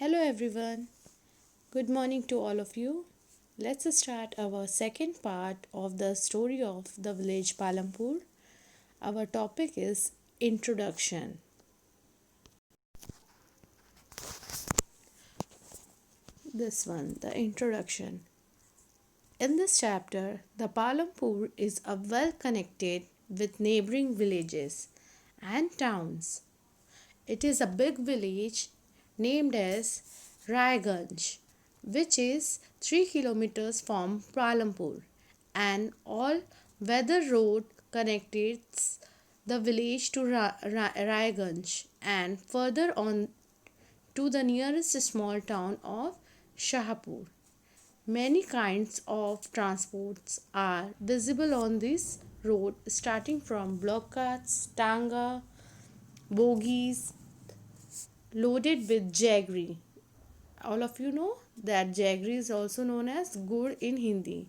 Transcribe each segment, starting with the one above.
Hello everyone. Good morning to all of you. Let's start our second part of the story of the village Palampur. Our topic is introduction. This one, the introduction. In this chapter, the Palampur is a well connected with neighboring villages and towns. It is a big village named as Raiganj, which is 3 kilometers from Palampur. An all weather road connects the village to Raiganj and further on to the nearest small town of Shahpur. Many kinds of transports are visible on this road, starting from block carts, tanga, bogies, loaded with jaggery. All of you know that jaggery is also known as gur in Hindi,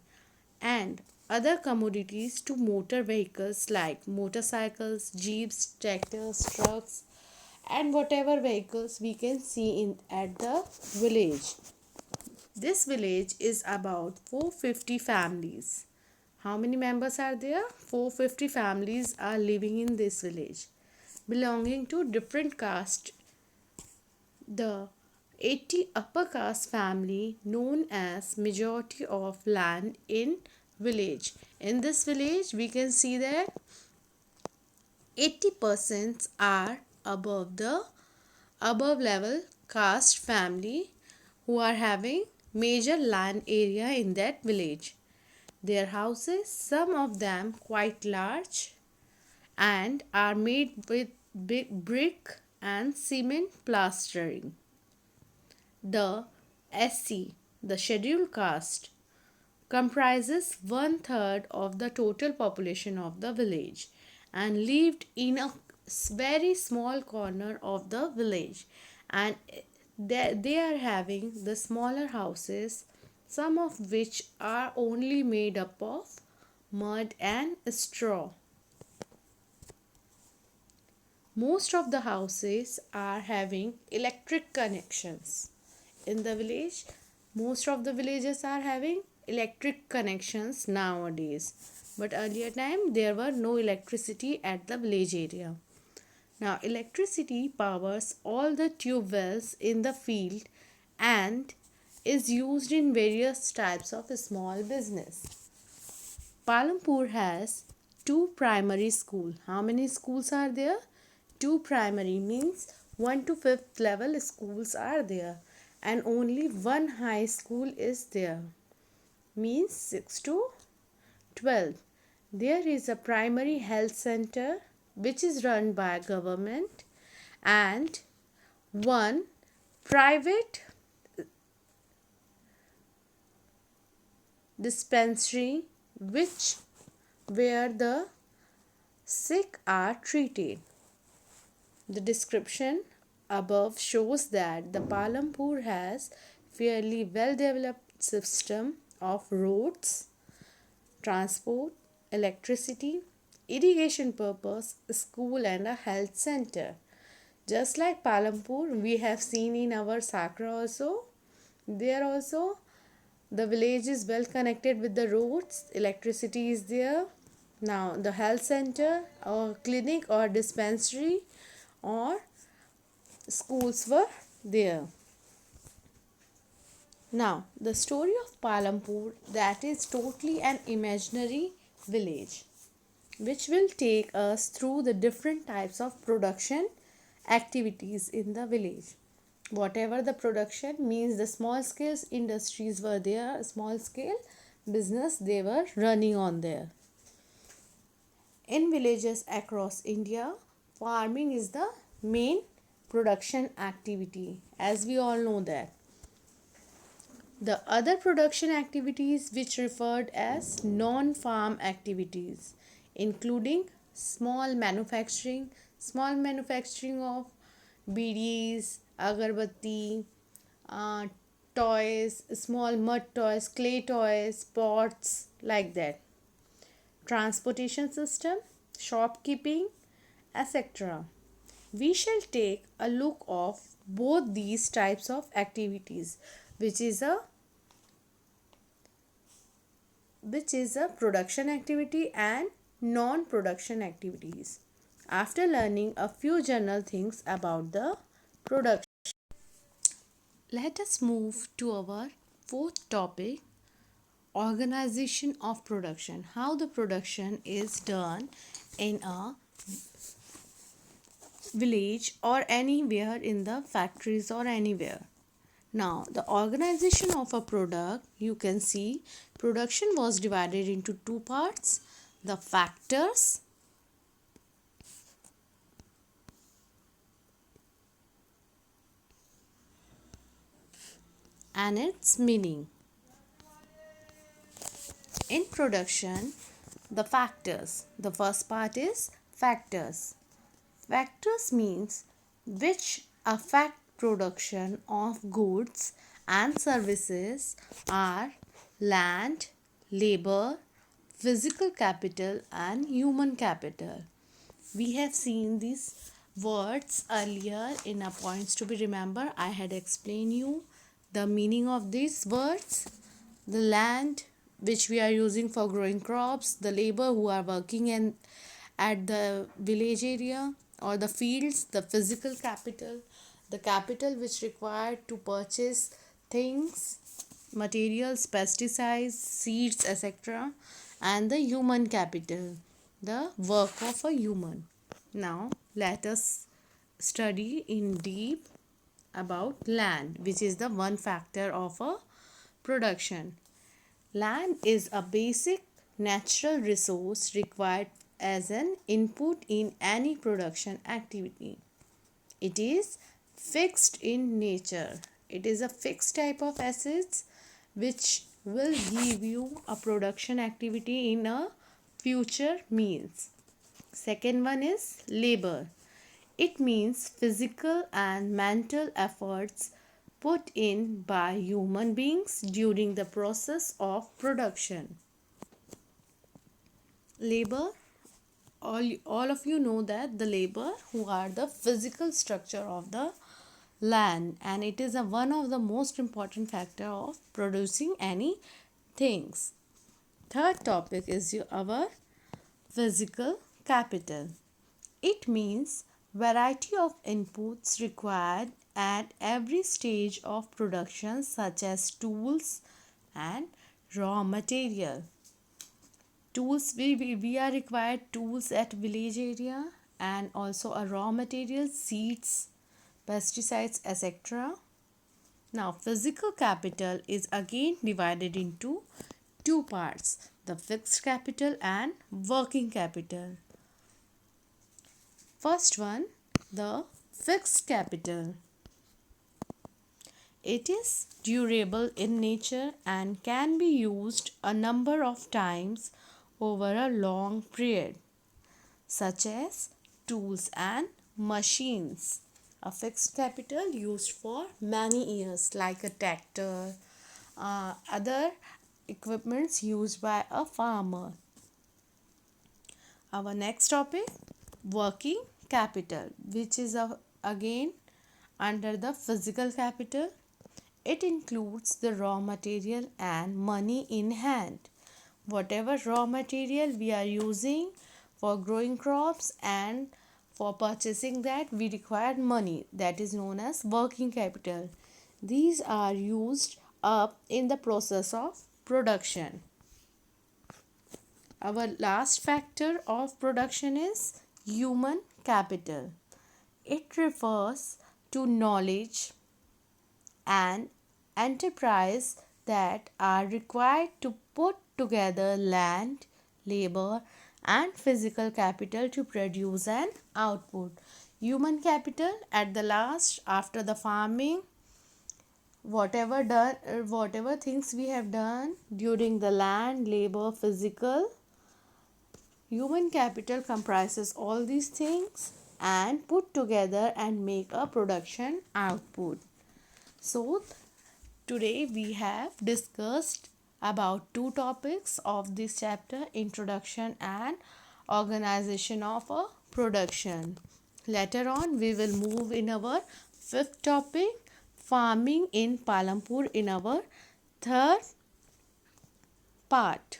and other commodities to motor vehicles like motorcycles, jeeps, tractors, trucks, and whatever vehicles we can see in at the village. This village is about 450 families. How many members are there? 450 families are living in this village, belonging to different castes. The 80 upper caste family known as majority of land in village. In this village we can see that 80% are above the above level caste family who are having major land area in that village. Their houses, some of them quite large, and are made with big brick and cement plastering. The SC, the scheduled caste, comprises one third of the total population of the village and lived in a very small corner of the village, and they are having the smaller houses, some of which are only made up of mud and straw. Most of the houses are having electric connections. In the village, most of the villages are having electric connections nowadays. But earlier time there were no electricity at the village area. Now electricity powers all the tube wells in the field and is used in various types of small business. Palampur has two primary schools. How many schools are there? Two primary means 1 to 5th level schools are there, and only one high school is there, means 6 to 12. There is a primary health center which is run by government, and one private dispensary which where the sick are treated. The description above shows that the Palampur has fairly well developed system of roads, transport, electricity, irrigation purpose, school and a health center. Just like Palampur, we have seen in our Sakra also, there also the village is well connected with the roads, electricity is there. Now the health center or clinic or dispensary or schools were there. Now, the story of Palampur, that is totally an imaginary village, which will take us through the different types of production activities in the village. Whatever the production means, the small scale industries were there, small scale business they were running on there. In villages across India, farming is the main production activity, as we all know that. The other production activities which referred as non-farm activities, including small manufacturing of BDs, agarbatti, uh, toys, small mud toys, clay toys, pots, like that. Transportation system, shopkeeping, etc. We shall take a look of both these types of activities, which is a production activity and non-production activities. After learning a few general things about the production, let us move to our fourth topic, organization of production. How the production is done in a village or anywhere in the factories or anywhere. Now, the organization of a product, you can see production was divided into two parts, the factors and its meaning. In production, the factors. The first part is factors. Factors means which affect production of goods and services are land, labor, physical capital and human capital. We have seen these words earlier in our points to be remembered. I had explained you the meaning of these words. The land which we are using for growing crops, the labor who are working in at the village area or the fields, the physical capital, the capital which required to purchase things, materials, pesticides, seeds, etc., and the human capital, the work of a human. Now let us study in deep about land, which is the one factor of a production. Land is a basic natural resource required as an input in any production activity. It is fixed in nature. It is a fixed type of assets which will give you a production activity in a future means. Second one is labor. It means physical and mental efforts put in by human beings during the process of production. Labor, all of you know that the labor who are the physical structure of the land, and it is one of the most important factor of producing any things. Third topic is our physical capital. It means variety of inputs required at every stage of production such as tools and raw material. Tools, we are required tools at village area and also a raw material, seeds, pesticides, etc. Now physical capital is again divided into two parts, the fixed capital and working capital. First one, the fixed capital. It is durable in nature and can be used a number of times over a long period, such as tools and machines. A fixed capital used for many years, like a tractor, other equipments used by a farmer. Our next topic, working capital, which is again under the physical capital. It includes the raw material and money in hand. Whatever raw material we are using for growing crops and for purchasing that, we require money, that is known as working capital. These are used up in the process of production. Our last factor of production is human capital. It refers to knowledge and enterprise that are required to put together land, labor, and physical capital to produce an output. Human capital at the last, after the farming, whatever things we have done during the land, labor, physical, human capital comprises all these things and put together and make a production output. So today we have discussed about two topics of this chapter, introduction and organization of a production. Later on, we will move in our fifth topic, farming in Palampur, in our third part.